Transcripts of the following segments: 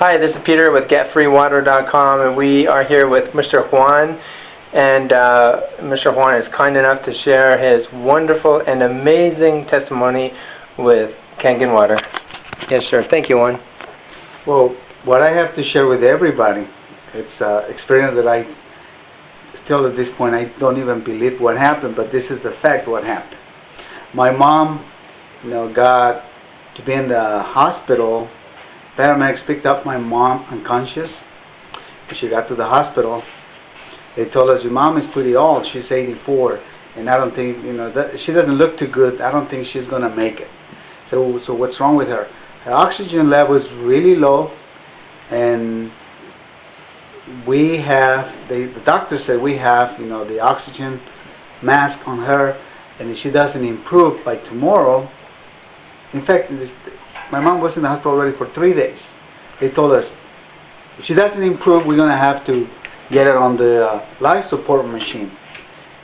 Hi, this is Peter with GetFreeWater.com, and we are here with Mr. Juan. And Mr. Juan is kind enough to share his wonderful and amazing testimony with Kangen Water. Yes, sir. Thank you, Juan. Well, what I have to share with everybody, it's experience that I still at this point I don't even believe what happened, but this is the fact what happened. My mom, got to be in the hospital. Paramedics picked up my mom unconscious. When she got to the hospital, they told us, your mom is pretty old. She's 84, and I don't think, she doesn't look too good. I don't think she's going to make it. So what's wrong with her? Her oxygen level is really low, and we have, the doctor said we have, the oxygen mask on her, and if she doesn't improve by tomorrow, in fact, my mom was in the hospital already for 3 days. They told us, if she doesn't improve, we're going to have to get her on the life support machine.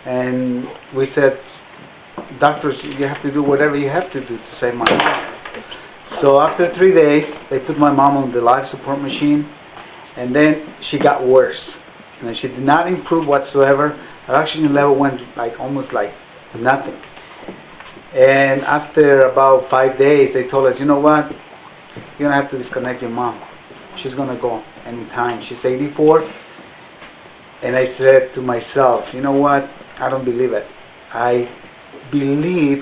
And we said, doctors, you have to do whatever you have to do to save my mom. So after 3 days, they put my mom on the life support machine, and then she got worse. And she did not improve whatsoever. Her oxygen level went almost like nothing. And after about 5 days, they told us, you know what? You're going to have to disconnect your mom. She's going to go anytime. She's 84. And I said to myself, you know what? I don't believe it. I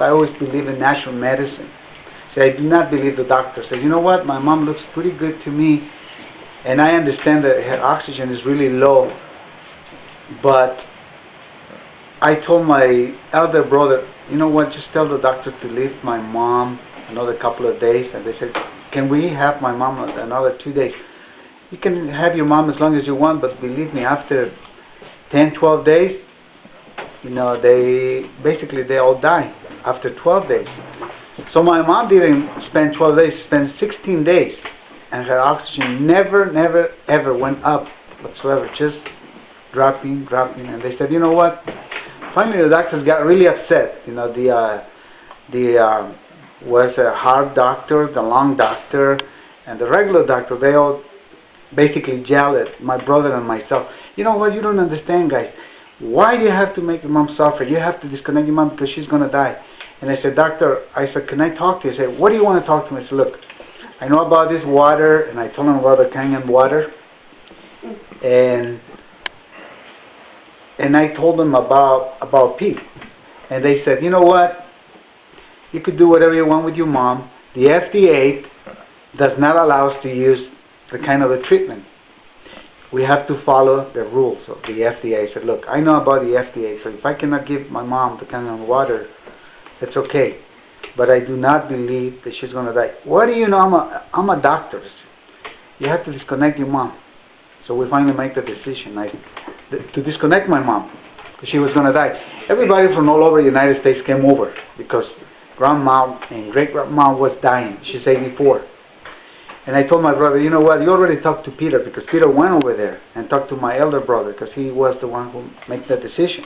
always believe in natural medicine. So I do not believe the doctor. Said, you know what? My mom looks pretty good to me. And I understand that her oxygen is really low. But I told my elder brother, you know what, just tell the doctor to leave my mom another couple of days. And they said, can we have my mom another 2 days? You can have your mom as long as you want, but believe me, after 10, 12 days, they all die after 12 days. So my mom didn't spend 12 days, she spent 16 days. And her oxygen never, ever went up whatsoever, just dropping. And they said, you know what? Finally, the doctors got really upset. Was a heart doctor, the lung doctor, and the regular doctor. They all basically yelled at my brother and myself. You know what? You don't understand, guys. Why do you have to make your mom suffer? You have to disconnect your mom because she's going to die. And I said, doctor, can I talk to you? He said, what do you want to talk to me? I said, look, I know about this water, and I told him about the Kangen water, and I told them about Pete. And they said, you know what? You could do whatever you want with your mom. The FDA does not allow us to use the kind of a treatment. We have to follow the rules of the FDA. I said, look, I know about the FDA, so if I cannot give my mom the kind of water, it's okay. But I do not believe that she's going to die. What do you know? I'm a doctor. You have to disconnect your mom. So we finally make the decision to disconnect my mom, because she was going to die. Everybody from all over the United States came over because grandma and great-grandma was dying. She's 84. And I told my brother, you know what, you already talked to Peter, because Peter went over there and talked to my elder brother, because he was the one who made the decision.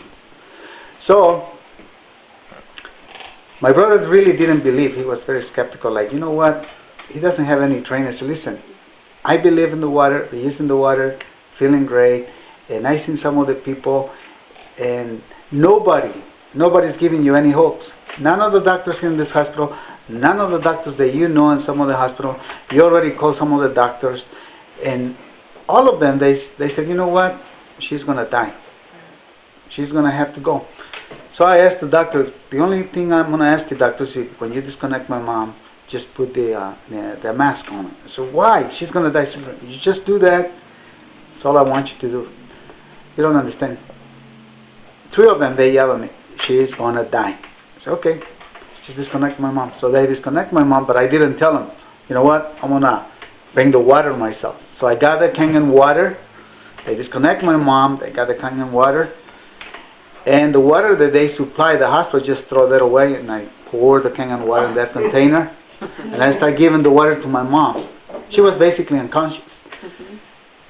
So my brother really didn't believe. He was very skeptical, like, you know what, he doesn't have any training. So listen, I believe in the water, we're using the water, feeling great, and I seen some of the people, and nobody's giving you any hopes. None of the doctors in this hospital, none of the doctors that you know in some of the hospital, you already called some of the doctors, and all of them, they said, you know what, she's going to die. She's going to have to go. So I asked the doctor, the only thing I'm going to ask the doctor is, when you disconnect my mom, just put the mask on her. So why? She's going to die. You just do that. That's all I want you to do. You don't understand. 3 of them, they yell at me, she's going to die. I said, okay, just disconnect my mom. So they disconnect my mom, but I didn't tell them, you know what, I'm going to bring the water myself. So I got the Kangen water. They disconnect my mom. They got the Kangen water. And the water that they supply the hospital, just throw that away, and I pour the Kangen water in that container. And I start giving the water to my mom. She was basically unconscious.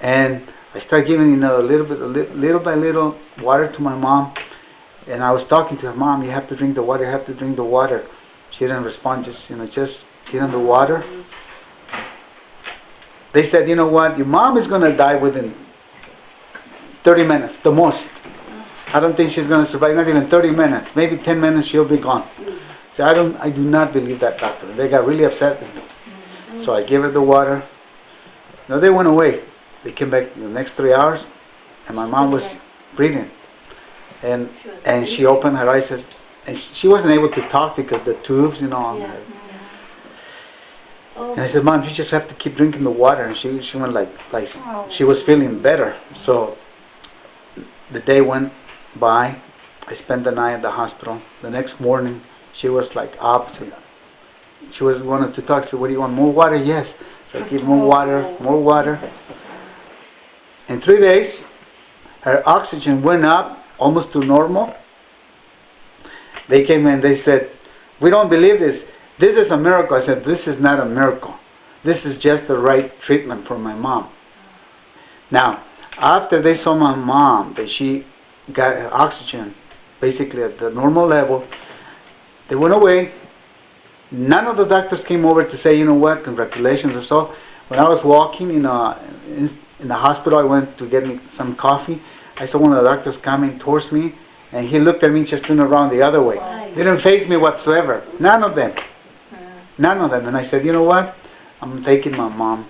And I started giving, little by little water to my mom. And I was talking to her, Mom, you have to drink the water, you have to drink the water. She didn't respond, just giving the water. they said, you know what, your mom is going to die within 30 minutes, the most. I don't think she's going to survive, not even 30 minutes. Maybe 10 minutes she'll be gone. So I do not believe that, doctor. They got really upset with me. So I gave her the water. No, they went away. They came back the next 3 hours, and my mom was breathing. And she opened her eyes, and she wasn't able to talk because the tubes, you know, on her. And I said, Mom, you just have to keep drinking the water. And she went like she was feeling better. So the day went by. I spent the night at the hospital. The next morning, she was like up. She was wanted to talk. She said, what do you want? More water? Yes. So I give more water, more water. In 3 days, her oxygen went up almost to normal. They came in, they said, we don't believe this. This is a miracle. I said, this is not a miracle. This is just the right treatment for my mom. Now, after they saw my mom, that she got her oxygen basically at the normal level, they went away. None of the doctors came over to say, you know what, congratulations or so. When I was walking in the hospital, I went to get me some coffee. I saw one of the doctors coming towards me, and he looked at me, just turned around the other way. He didn't faze me whatsoever. None of them. None of them. And I said, you know what? I'm taking my mom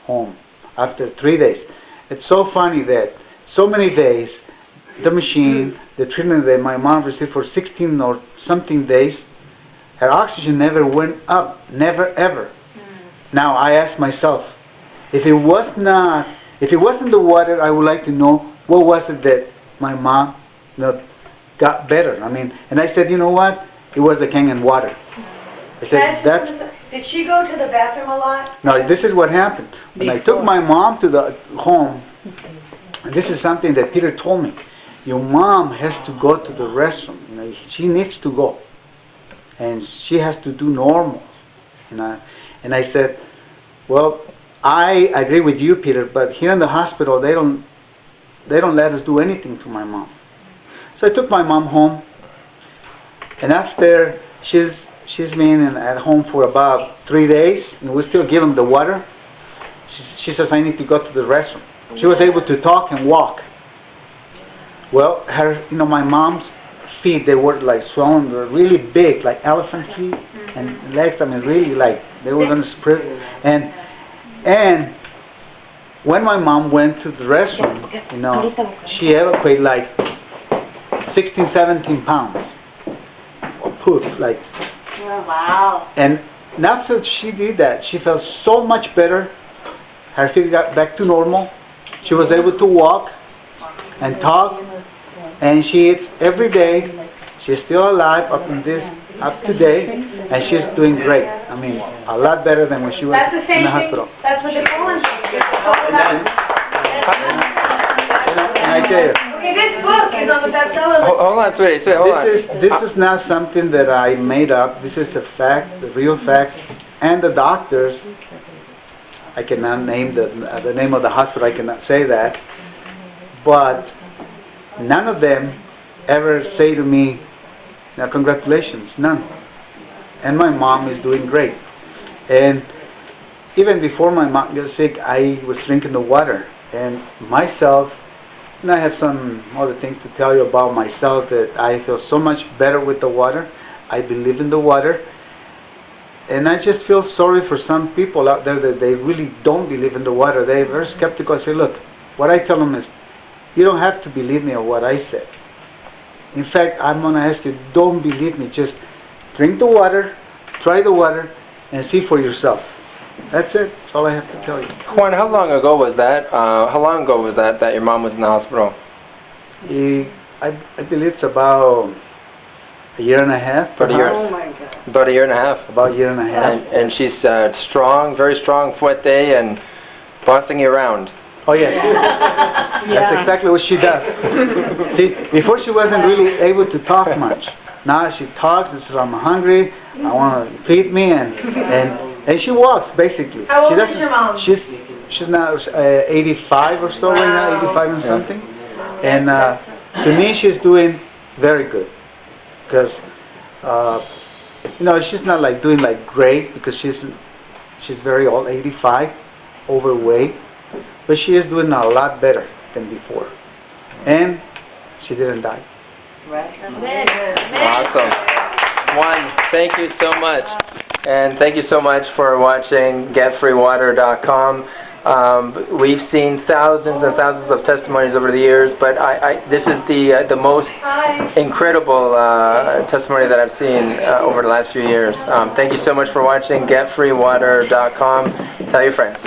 home after 3 days. It's so funny that so many days, the machine, the treatment that my mom received for 16 or something days, her oxygen never went up. Never, ever. Now, I ask myself, if it wasn't the water, I would like to know what was it that my mom got better. I mean, and I said, you know what? It was the Kangen water. I said, did she go to the bathroom a lot? No, this is what happened. When I took my mom to the home, and this is something that Peter told me, your mom has to go to the restroom. You know, she needs to go. And she has to do normal. And I said, well, I agree with you, Peter, but here in the hospital, they don't let us do anything to my mom. So I took my mom home, and after she's been at home for about 3 days, and we still give them the water. She says, I need to go to the restroom. She was able to talk and walk. Well, my mom's feet, they were like swollen, they were really big, like elephant feet, and legs, I mean, really like they were going to spread. And when my mom went to the restroom, she evacuated like 16, 17 pounds of poop, like. Wow. And after she did that, she felt so much better. Her feet got back to normal. She was able to walk and talk, and she eats every day. She's still alive up to date, and she's doing great. I mean, a lot better than when she was in the hospital. That's what the colon And I tell you, okay, this book is on the bestseller list. Hold on, sweetie. Hold on. This is not something that I made up. This is a fact, the real facts. And the doctors, I cannot name the name of the hospital, I cannot say that. But none of them ever say to me, now congratulations, none. And my mom is doing great. And even before my mom got sick, I was drinking the water. And myself, and I have some other things to tell you about myself, that I feel so much better with the water. I believe in the water. And I just feel sorry for some people out there that they really don't believe in the water. They're very skeptical. I say, look, what I tell them is, you don't have to believe me on what I said. In fact, I'm going to ask you, don't believe me. Just drink the water, try the water, and see for yourself. That's it. That's all I have to tell you. Juan, how long ago was that? How long ago was that your mom was in the hospital? I believe it's about a year and a half. Oh my God. About a year and a half. About a year and a half. And she's strong, very strong, fuerte, and bossing you around. Oh yes. That's exactly what she does. See, before she wasn't really able to talk much. Now she talks and says, I'm hungry, I want to feed me, and she walks basically. How old is your mom? She's now 85 or so right now, 85 and something. And to me, she's doing very good, because she's not like doing like great, because she's very old, 85. overweight, but she is doing a lot better than before. And she didn't die. Awesome. Juan, thank you so much. And thank you so much for watching GetFreeWater.com. We've seen thousands and thousands of testimonies over the years, but this is the most incredible testimony that I've seen over the last few years. Thank you so much for watching GetFreeWater.com. Tell your friends.